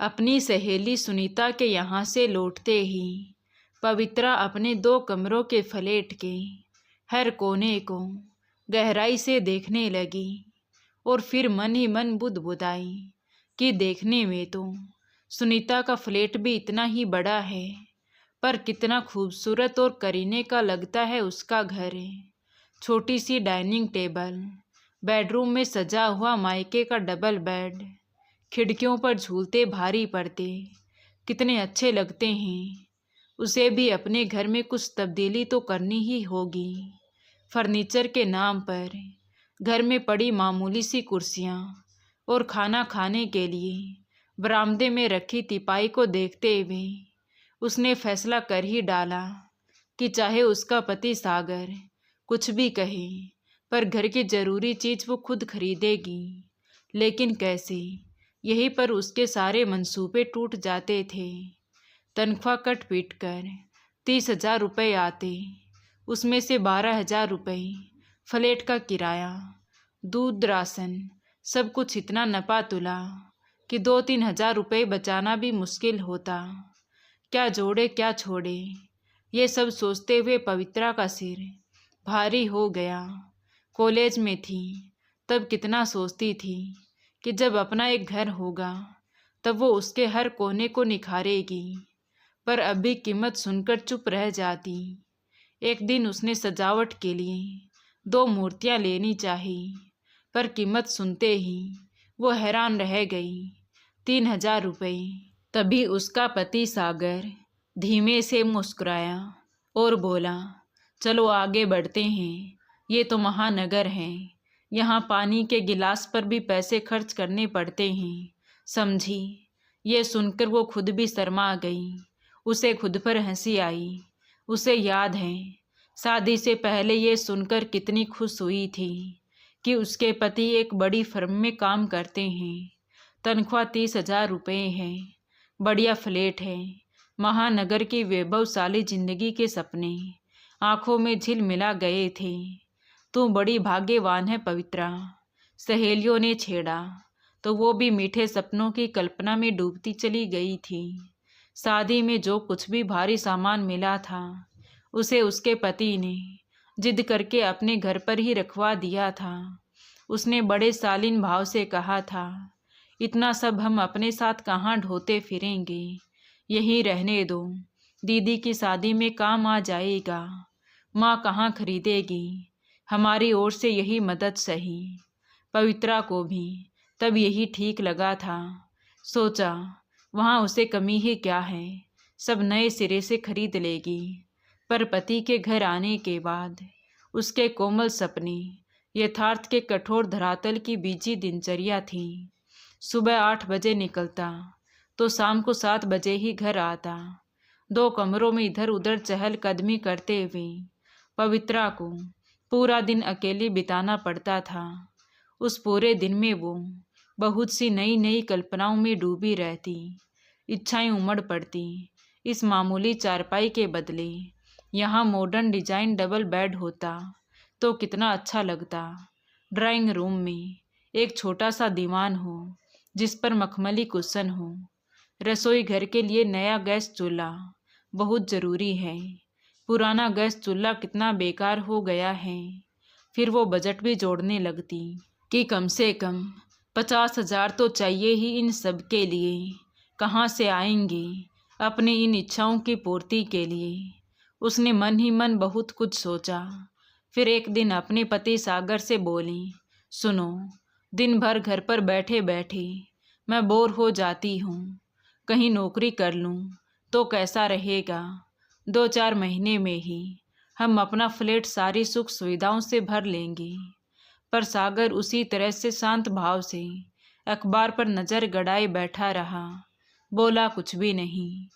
अपनी सहेली सुनीता के यहाँ से लौटते ही पवित्रा अपने 2 कमरों के फ्लैट के हर कोने को गहराई से देखने लगी और फिर मन ही मन बुदबुदाई कि देखने में तो सुनीता का फ्लैट भी इतना ही बड़ा है, पर कितना खूबसूरत और करीने का लगता है उसका घर है। छोटी सी डाइनिंग टेबल, बेडरूम में सजा हुआ मायके का डबल बेड, खिड़कियों पर झूलते भारी पर्दे कितने अच्छे लगते हैं। उसे भी अपने घर में कुछ तब्दीली तो करनी ही होगी। फर्नीचर के नाम पर घर में पड़ी मामूली सी कुर्सियां और खाना खाने के लिए बरामदे में रखी तिपाई को देखते हुए उसने फैसला कर ही डाला कि चाहे उसका पति सागर कुछ भी कहे, पर घर की ज़रूरी चीज़ वो खुद खरीदेगी। लेकिन कैसे? यहीं पर उसके सारे मंसूबे टूट जाते थे। तनख्वाह कट पीट कर 30,000 रुपये आते, उसमें से 12,000 रुपये फ्लैट का किराया, दूध, राशन, सब कुछ इतना नपा तुला कि 2-3 हज़ार रुपये बचाना भी मुश्किल होता। क्या जोड़े क्या छोड़े, ये सब सोचते हुए पवित्रा का सिर भारी हो गया। कॉलेज में थी तब कितना सोचती थी कि जब अपना एक घर होगा तब वो उसके हर कोने को निखारेगी, पर अभी कीमत सुनकर चुप रह जाती। एक दिन उसने सजावट के लिए 2 मूर्तियां लेनी चाही, पर कीमत सुनते ही वो हैरान रह गई। 3,000 रुपये। तभी उसका पति सागर धीमे से मुस्कुराया और बोला, चलो आगे बढ़ते हैं, ये तो महानगर है, यहाँ पानी के गिलास पर भी पैसे खर्च करने पड़ते हैं, समझी। ये सुनकर वो खुद भी शर्मा गई। उसे खुद पर हंसी आई। उसे याद है शादी से पहले ये सुनकर कितनी खुश हुई थी कि उसके पति एक बड़ी फर्म में काम करते हैं, तनख्वाह 30,000 रुपये है, बढ़िया फ्लैट है, महानगर की वैभवशाली जिंदगी के सपने आंखों में झिलमिला गए थे। तू बड़ी भाग्यवान है पवित्रा, सहेलियों ने छेड़ा तो वो भी मीठे सपनों की कल्पना में डूबती चली गई थी। शादी में जो कुछ भी भारी सामान मिला था उसे उसके पति ने जिद करके अपने घर पर ही रखवा दिया था। उसने बड़े शालीन भाव से कहा था, इतना सब हम अपने साथ कहाँ ढोते फिरेंगे, यहीं रहने दो, दीदी की शादी में काम आ जाएगा, माँ कहाँ खरीदेगी, हमारी ओर से यही मदद सही। पवित्रा को भी तब यही ठीक लगा था। सोचा वहाँ उसे कमी ही क्या है, सब नए सिरे से खरीद लेगी। पर पति के घर आने के बाद उसके कोमल सपने यथार्थ के कठोर धरातल की बीजी दिनचर्या थी। सुबह 8 बजे निकलता तो शाम को 7 बजे ही घर आता। 2 कमरों में इधर उधर चहलकदमी करते हुए पवित्रा को पूरा दिन अकेले बिताना पड़ता था। उस पूरे दिन में वो बहुत सी नई नई कल्पनाओं में डूबी रहती। इच्छाएं उमड़ पड़ती। इस मामूली चारपाई के बदले यहाँ मॉडर्न डिजाइन डबल बेड होता तो कितना अच्छा लगता। ड्राइंग रूम में एक छोटा सा दीवान हो जिस पर मखमली कुशन हो। रसोई घर के लिए नया गैस चूल्हा बहुत ज़रूरी है। पुराना गैस चूल्हा कितना बेकार हो गया है। फिर वो बजट भी जोड़ने लगती कि कम से कम 50,000 तो चाहिए ही इन सब के लिए। कहाँ से आएंगे अपनी इन इच्छाओं की पूर्ति के लिए। उसने मन ही मन बहुत कुछ सोचा। फिर एक दिन अपने पति सागर से बोली, सुनो, दिन भर घर पर बैठे बैठे मैं बोर हो जाती हूँ, कहीं नौकरी कर लूँ तो कैसा रहेगा। 2-4 महीने में ही हम अपना फ्लैट सारी सुख सुविधाओं से भर लेंगे। पर सागर उसी तरह से शांत भाव से अखबार पर नज़र गड़ाए बैठा रहा, बोला कुछ भी नहीं।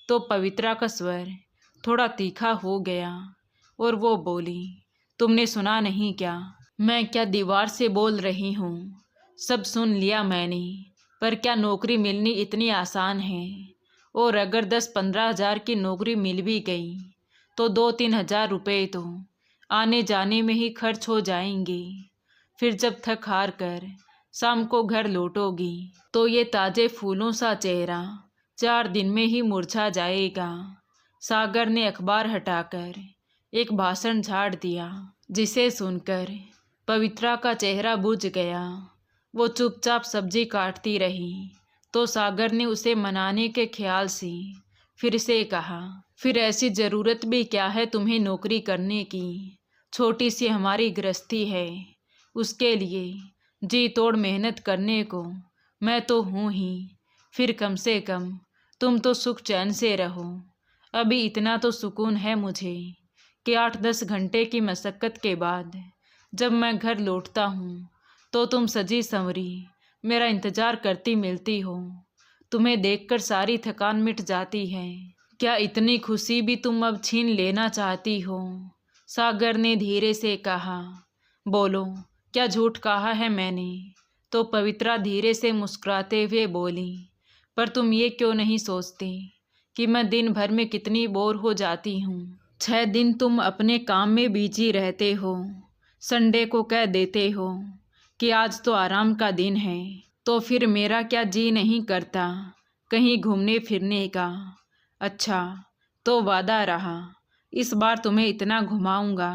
तो पवित्रा का स्वर थोड़ा तीखा हो गया और वो बोली, तुमने सुना नहीं क्या? मैं क्या दीवार से बोल रही हूँ? सब सुन लिया मैंने। पर क्या नौकरी मिलनी इतनी आसान है? और अगर 10-15 हज़ार की नौकरी मिल भी गई तो 2-3 हज़ार रुपये तो आने जाने में ही खर्च हो जाएंगे। फिर जब थक हार कर शाम को घर लौटोगी तो ये ताजे फूलों सा चेहरा 4 दिन में ही मुरझा जाएगा। सागर ने अखबार हटाकर एक भाषण झाड़ दिया, जिसे सुनकर पवित्रा का चेहरा बुझ गया। वो चुपचाप सब्जी काटती रही तो सागर ने उसे मनाने के ख्याल से फिर से कहा, फिर ऐसी ज़रूरत भी क्या है तुम्हें नौकरी करने की? छोटी सी हमारी गृहस्थी है, उसके लिए जी तोड़ मेहनत करने को मैं तो हूँ ही। फिर कम से कम तुम तो सुख चैन से रहो। अभी इतना तो सुकून है मुझे कि 8-10 घंटे की मशक्क़त के बाद जब मैं घर लौटता हूँ तो तुम सजी संवरी मेरा इंतज़ार करती मिलती हो। तुम्हें देखकर सारी थकान मिट जाती है। क्या इतनी खुशी भी तुम अब छीन लेना चाहती हो? सागर ने धीरे से कहा। बोलो, क्या झूठ कहा है मैंने? तो पवित्रा धीरे से मुस्कुराते हुए बोली, पर तुम ये क्यों नहीं सोचती कि मैं दिन भर में कितनी बोर हो जाती हूँ। 6 दिन तुम अपने काम में बिजी रहते हो, संडे को कह देते हो कि आज तो आराम का दिन है, तो फिर मेरा क्या जी नहीं करता कहीं घूमने फिरने का? अच्छा, तो वादा रहा, इस बार तुम्हें इतना घुमाऊंगा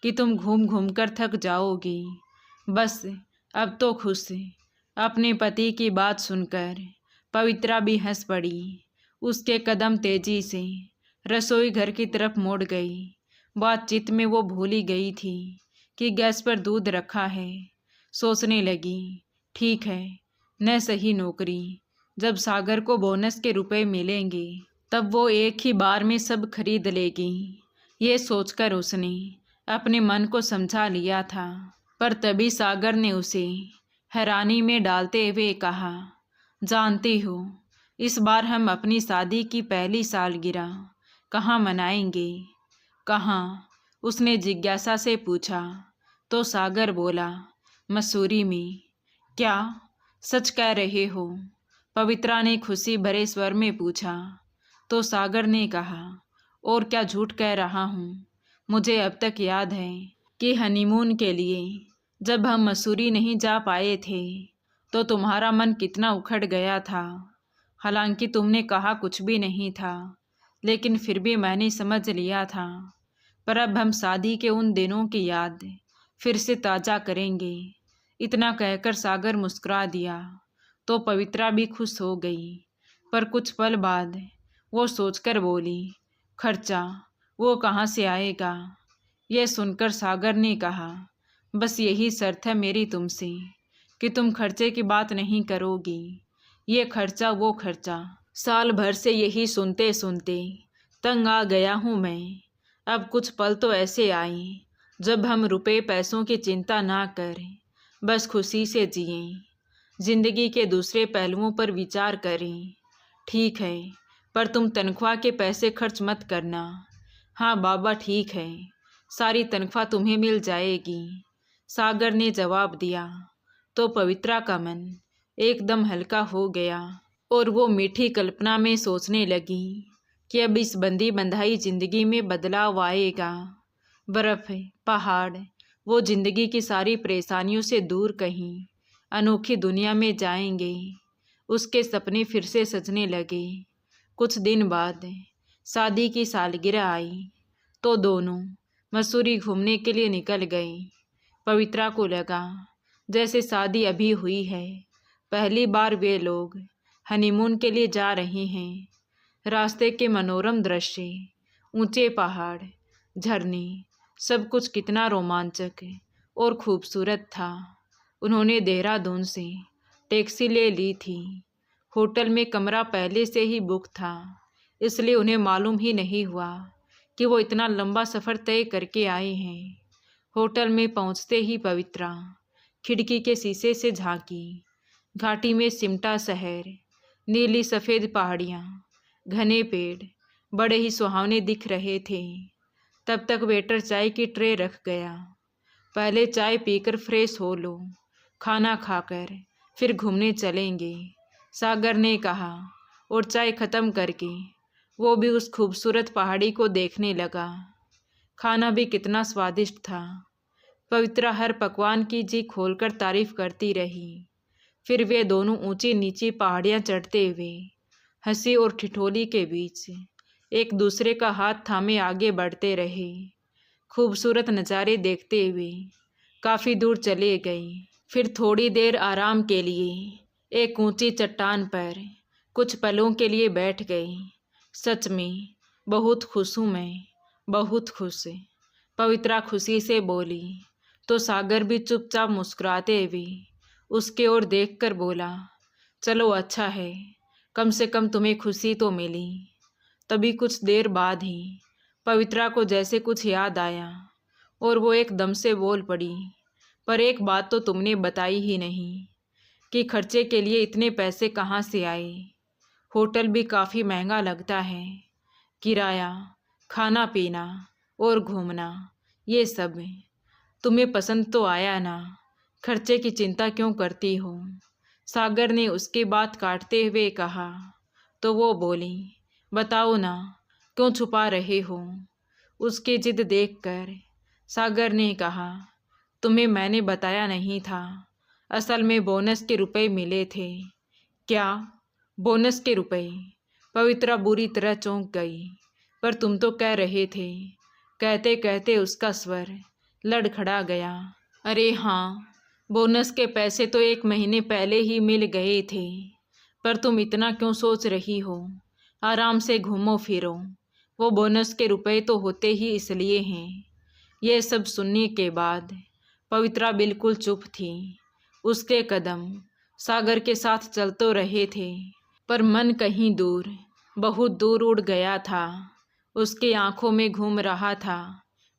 कि तुम घूम घूम कर थक जाओगी। बस अब तो खुश। अपने पति की बात सुनकर पवित्रा भी हंस पड़ी। उसके कदम तेजी से रसोई घर की तरफ मुड़ गई। बातचीत में वो भूल ही गई थी कि गैस पर दूध रखा है। सोचने लगी, ठीक है, न सही नौकरी, जब सागर को बोनस के रुपए मिलेंगे तब वो एक ही बार में सब खरीद लेगी। ये सोचकर उसने अपने मन को समझा लिया था। पर तभी सागर ने उसे हैरानी में डालते हुए कहा, जानती हो, इस बार हम अपनी शादी की पहली सालगिरह कहाँ मनाएंगे? कहाँ? उसने जिज्ञासा से पूछा। तो सागर बोला, मसूरी में। क्या सच कह रहे हो? पवित्रा ने खुशी भरे स्वर में पूछा। तो सागर ने कहा, और क्या झूठ कह रहा हूँ। मुझे अब तक याद है कि हनीमून के लिए जब हम मसूरी नहीं जा पाए थे तो तुम्हारा मन कितना उखड़ गया था। हालांकि तुमने कहा कुछ भी नहीं था, लेकिन फिर भी मैंने समझ लिया था। पर अब हम शादी के उन दिनों की याद फिर से ताज़ा करेंगे। इतना कहकर सागर मुस्कुरा दिया तो पवित्रा भी खुश हो गई। पर कुछ पल बाद वो सोचकर बोली, खर्चा वो कहाँ से आएगा? यह सुनकर सागर ने कहा, बस यही शर्त है मेरी तुमसे कि तुम खर्चे की बात नहीं करोगी। ये खर्चा वो खर्चा, साल भर से यही सुनते सुनते तंग आ गया हूँ मैं। अब कुछ पल तो ऐसे आए जब हम रुपए पैसों की चिंता ना करें, बस खुशी से जिएं, जिंदगी के दूसरे पहलुओं पर विचार करें। ठीक है, पर तुम तनख्वाह के पैसे खर्च मत करना। हाँ बाबा, ठीक है, सारी तनख्वाह तुम्हें मिल जाएगी, सागर ने जवाब दिया। तो पवित्रा का मन एकदम हल्का हो गया और वो मीठी कल्पना में सोचने लगी कि अब इस बंदी बंधाई जिंदगी में बदलाव आएगा। बर्फ, पहाड़, वो जिंदगी की सारी परेशानियों से दूर कहीं अनोखी दुनिया में जाएंगे। उसके सपने फिर से सजने लगे। कुछ दिन बाद शादी की सालगिरह आई तो दोनों मसूरी घूमने के लिए निकल गए। पवित्रा को लगा जैसे शादी अभी हुई है, पहली बार वे लोग हनीमून के लिए जा रहे हैं। रास्ते के मनोरम दृश्य, ऊंचे पहाड़, झरने, सब कुछ कितना रोमांचक और खूबसूरत था। उन्होंने देहरादून से टैक्सी ले ली थी। होटल में कमरा पहले से ही बुक था, इसलिए उन्हें मालूम ही नहीं हुआ कि वो इतना लंबा सफ़र तय करके आए हैं। होटल में पहुंचते ही पवित्रा खिड़की के शीशे से झांकी। घाटी में सिमटा शहर, नीली सफ़ेद पहाड़ियाँ, घने पेड़ बड़े ही सुहावने दिख रहे थे। तब तक वेटर चाय की ट्रे रख गया। पहले चाय पीकर फ्रेश हो लो, खाना खाकर फिर घूमने चलेंगे, सागर ने कहा। और चाय ख़त्म करके वो भी उस खूबसूरत पहाड़ी को देखने लगा। खाना भी कितना स्वादिष्ट था। पवित्रा हर पकवान की जी खोलकर तारीफ करती रही। फिर वे दोनों ऊंची नीची पहाड़ियां चढ़ते हुए हंसी और ठिठोली के बीच एक दूसरे का हाथ थामे आगे बढ़ते रहे। खूबसूरत नज़ारे देखते हुए काफ़ी दूर चले गए। फिर थोड़ी देर आराम के लिए एक ऊंची चट्टान पर कुछ पलों के लिए बैठ गए। सच में बहुत खुश हूँ मैं, बहुत खुश। पवित्रा खुशी से बोली तो सागर भी चुपचाप मुस्कुराते हुए उसके ओर देखकर बोला, चलो अच्छा है, कम से कम तुम्हें खुशी तो मिली। तभी कुछ देर बाद ही पवित्रा को जैसे कुछ याद आया और वो एकदम से बोल पड़ी, पर एक बात तो तुमने बताई ही नहीं कि खर्चे के लिए इतने पैसे कहाँ से आए। होटल भी काफ़ी महंगा लगता है, किराया, खाना पीना और घूमना, ये सब तुम्हें पसंद तो आया ना, खर्चे की चिंता क्यों करती हो। सागर ने उसकी बात काटते हुए कहा। तो वो बोली, बताओ ना, क्यों छुपा रहे हो। उसकी जिद देखकर सागर ने कहा, तुम्हें मैंने बताया नहीं था, असल में बोनस के रुपए मिले थे। क्या? बोनस के रुपए? पवित्रा बुरी तरह चौंक गई। पर तुम तो कह रहे थे। कहते कहते उसका स्वर लड़खड़ा गया। अरे हाँ, बोनस के पैसे तो 1 महीने पहले ही मिल गए थे। पर तुम इतना क्यों सोच रही हो, आराम से घूमो फिरो, वो बोनस के रुपए तो होते ही इसलिए हैं। यह सब सुनने के बाद पवित्रा बिल्कुल चुप थी। उसके कदम सागर के साथ चल तो रहे थे, पर मन कहीं दूर, बहुत दूर उड़ गया था। उसकी आंखों में घूम रहा था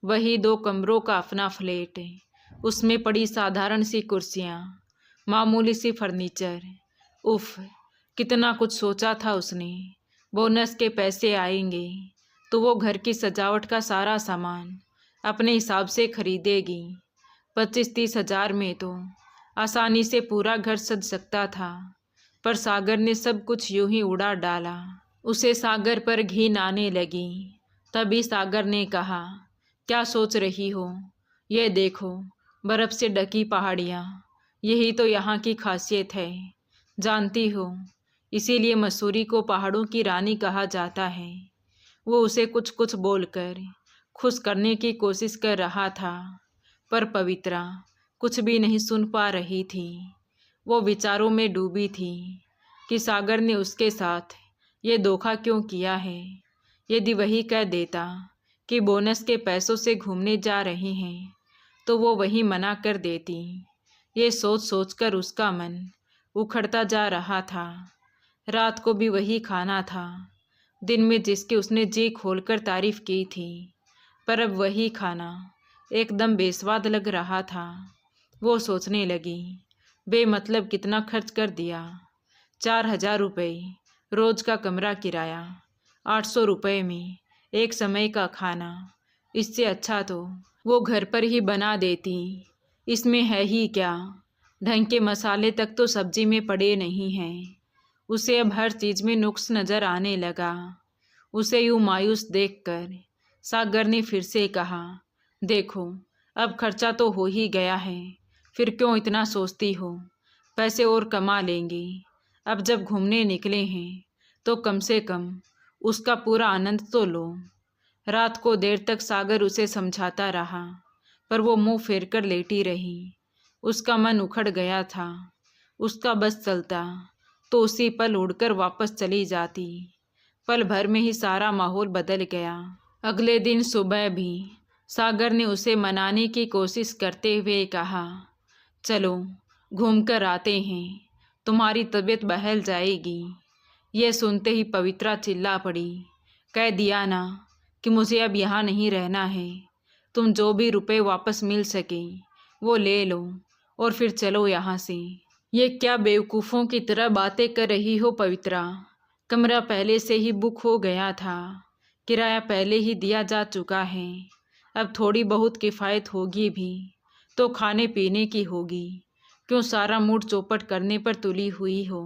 वही 2 कमरों का अपना फ्लैट, उसमें पड़ी साधारण सी कुर्सियाँ, मामूली सी फर्नीचर। उफ, कितना कुछ सोचा था उसने। बोनस के पैसे आएंगे तो वो घर की सजावट का सारा सामान अपने हिसाब से खरीदेगी। 25-30 हज़ार में तो आसानी से पूरा घर सज सकता था। पर सागर ने सब कुछ यूं ही उड़ा डाला। उसे सागर पर घिन आने लगी। तभी सागर ने कहा, क्या सोच रही हो? ये देखो, बर्फ़ से ढकी पहाड़ियाँ, यही तो यहाँ की खासियत है, जानती हो, इसीलिए मसूरी को पहाड़ों की रानी कहा जाता है। वो उसे कुछ कुछ बोलकर खुश करने की कोशिश कर रहा था, पर पवित्रा कुछ भी नहीं सुन पा रही थी। वो विचारों में डूबी थी कि सागर ने उसके साथ ये धोखा क्यों किया है। यदि वही कह देता कि बोनस के पैसों से घूमने जा रहे हैं तो वो वही मना कर देती। ये सोच सोचकर उसका मन उखड़ता जा रहा था। रात को भी वही खाना था, दिन में जिसकी उसने जी खोलकर तारीफ की थी, पर अब वही खाना एकदम बेस्वाद लग रहा था। वो सोचने लगी, बेमतलब कितना खर्च कर दिया। 4,000 रुपये रोज़ का कमरा किराया, 800 रुपये में एक समय का खाना। इससे अच्छा तो वो घर पर ही बना देती। इसमें है ही क्या, ढंग के मसाले तक तो सब्जी में पड़े नहीं हैं। उसे अब हर चीज़ में नुक्स नज़र आने लगा। उसे यूँ मायूस देखकर सागर ने फिर से कहा, देखो, अब खर्चा तो हो ही गया है, फिर क्यों इतना सोचती हो। पैसे और कमा लेंगे। अब जब घूमने निकले हैं तो कम से कम उसका पूरा आनंद तो लो। रात को देर तक सागर उसे समझाता रहा, पर वो मुंह फेरकर लेटी रही। उसका मन उखड़ गया था। उसका बस चलता तो उसी पल उड़कर वापस चली जाती। पल भर में ही सारा माहौल बदल गया। अगले दिन सुबह भी सागर ने उसे मनाने की कोशिश करते हुए कहा, चलो घूम कर आते हैं, तुम्हारी तबीयत बहल जाएगी। यह सुनते ही पवित्रा चिल्ला पड़ी, कह दिया ना कि मुझे अब यहाँ नहीं रहना है। तुम जो भी रुपए वापस मिल सके वो ले लो और फिर चलो यहाँ से। ये क्या बेवकूफ़ों की तरह बातें कर रही हो पवित्रा। कमरा पहले से ही बुक हो गया था, किराया पहले ही दिया जा चुका है। अब थोड़ी बहुत किफ़ायत होगी भी तो खाने पीने की होगी। क्यों सारा मूड चौपट करने पर तुली हुई हो।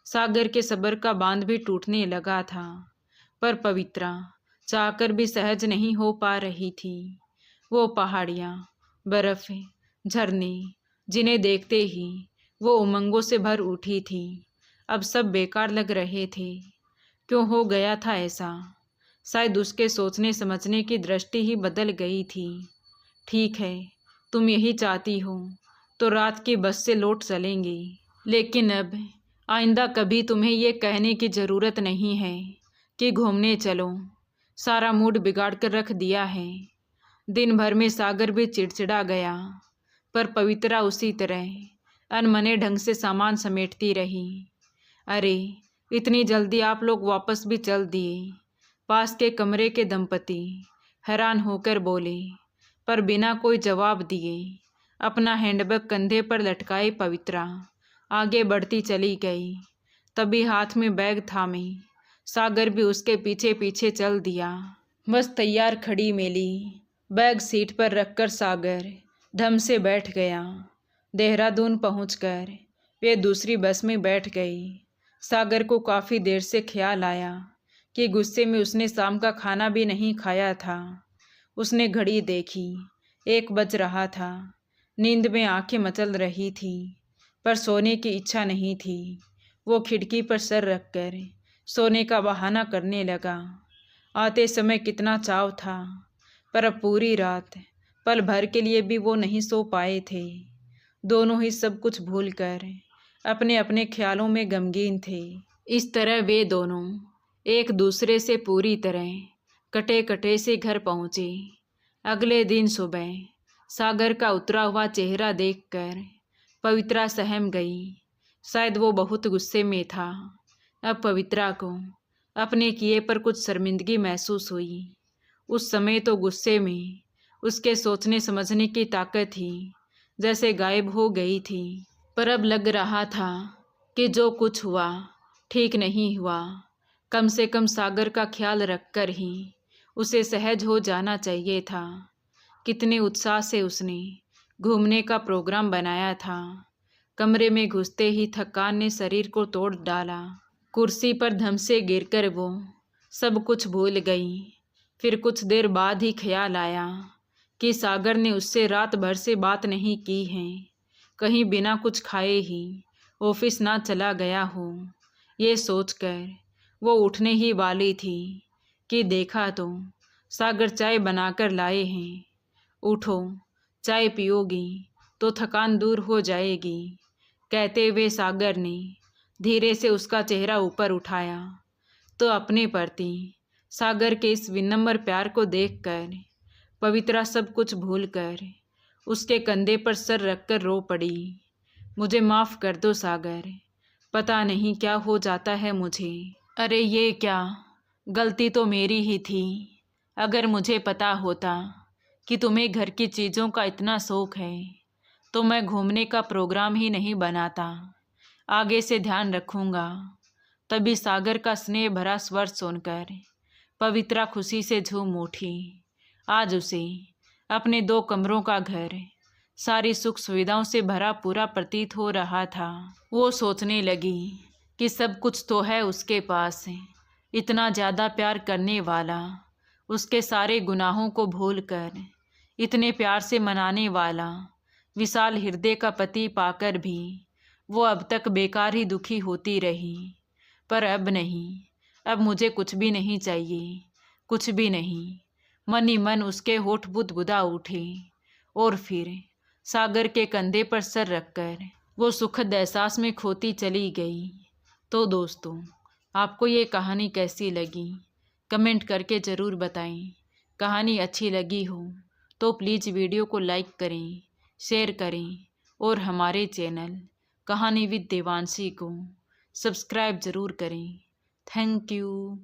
सागर के सब्र का बांध भी टूटने लगा था, पर पवित्रा चाहकर भी सहज नहीं हो पा रही थी। वो पहाड़ियाँ बर्फ, झरने, जिन्हें देखते ही वो उमंगों से भर उठी थी, अब सब बेकार लग रहे थे। क्यों हो गया था ऐसा? शायद उसके सोचने समझने की दृष्टि ही बदल गई थी। ठीक है, तुम यही चाहती हो तो रात की बस से लौट चलेंगे, लेकिन अब आइंदा कभी तुम्हें ये कहने की ज़रूरत नहीं है कि घूमने चलो। सारा मूड बिगाड़ कर रख दिया है। दिन भर में सागर भी चिड़चिड़ा गया, पर पवित्रा उसी तरह अनमने ढंग से सामान समेटती रही। अरे, इतनी जल्दी आप लोग वापस भी चल दिए? पास के कमरे के दंपति हैरान होकर बोले, पर बिना कोई जवाब दिए अपना हैंडबैग कंधे पर लटकाए पवित्रा आगे बढ़ती चली गई। तभी हाथ में बैग थामे सागर भी उसके पीछे पीछे चल दिया। बस तैयार खड़ी मेली। बैग सीट पर रखकर सागर धम से बैठ गया। देहरादून पहुंचकर वे दूसरी बस में बैठ गई। सागर को काफ़ी देर से ख्याल आया कि गुस्से में उसने शाम का खाना भी नहीं खाया था। उसने घड़ी देखी, 1 बज रहा था। नींद में आंखें मचल रही थी, पर सोने की इच्छा नहीं थी। वो खिड़की पर सर रखकर सोने का बहाना करने लगा। आते समय कितना चाव था, पर अब पूरी रात पल भर के लिए भी वो नहीं सो पाए थे। दोनों ही सब कुछ भूलकर अपने अपने ख्यालों में गमगीन थे। इस तरह वे दोनों एक दूसरे से पूरी तरह कटे कटे से घर पहुँचे। अगले दिन सुबह सागर का उतरा हुआ चेहरा देखकर पवित्रा सहम गई। शायद वो बहुत गुस्से में था। अब पवित्रा को अपने किए पर कुछ शर्मिंदगी महसूस हुई। उस समय तो गुस्से में उसके सोचने समझने की ताकत ही जैसे गायब हो गई थी, पर अब लग रहा था कि जो कुछ हुआ ठीक नहीं हुआ। कम से कम सागर का ख्याल रखकर ही उसे सहज हो जाना चाहिए था। कितने उत्साह से उसने घूमने का प्रोग्राम बनाया था। कमरे में घुसते ही थकान ने शरीर को तोड़ डाला। कुर्सी पर धम से गिरकर वो सब कुछ भूल गई। फिर कुछ देर बाद ही ख्याल आया कि सागर ने उससे रात भर से बात नहीं की है। कहीं बिना कुछ खाए ही ऑफिस ना चला गया हो। ये सोचकर वो उठने ही वाली थी कि देखा तो सागर चाय बनाकर लाए हैं। उठो, चाय पियोगी तो थकान दूर हो जाएगी, कहते हुए सागर ने धीरे से उसका चेहरा ऊपर उठाया। तो अपने प्रति सागर के इस विनम्र प्यार को देखकर पवित्रा सब कुछ भूलकर उसके कंधे पर सर रखकर रो पड़ी। मुझे माफ़ कर दो सागर, पता नहीं क्या हो जाता है मुझे। अरे ये क्या, गलती तो मेरी ही थी। अगर मुझे पता होता कि तुम्हें घर की चीज़ों का इतना शौक़ है तो मैं घूमने का प्रोग्राम ही नहीं बनाता। आगे से ध्यान रखूँगा। तभी सागर का स्नेह भरा स्वर सुनकर पवित्रा खुशी से झूम उठी। आज उसे अपने 2 कमरों का घर सारी सुख सुविधाओं से भरा पूरा प्रतीत हो रहा था। वो सोचने लगी कि सब कुछ तो है उसके पास, इतना ज़्यादा प्यार करने वाला, उसके सारे गुनाहों को भूलकर इतने प्यार से मनाने वाला विशाल हृदय का पति पाकर भी वो अब तक बेकार ही दुखी होती रही। पर अब नहीं, अब मुझे कुछ भी नहीं चाहिए, कुछ भी नहीं। मन ही मन उसके होठ बुदबुदा उठे और फिर सागर के कंधे पर सर रखकर वो सुखद एहसास में खोती चली गई। तो दोस्तों, आपको ये कहानी कैसी लगी कमेंट करके ज़रूर बताएं। कहानी अच्छी लगी हो तो प्लीज़ वीडियो को लाइक करें, शेयर करें और हमारे चैनल कहानी विद देवांशी को सब्सक्राइब ज़रूर करें। Thank you.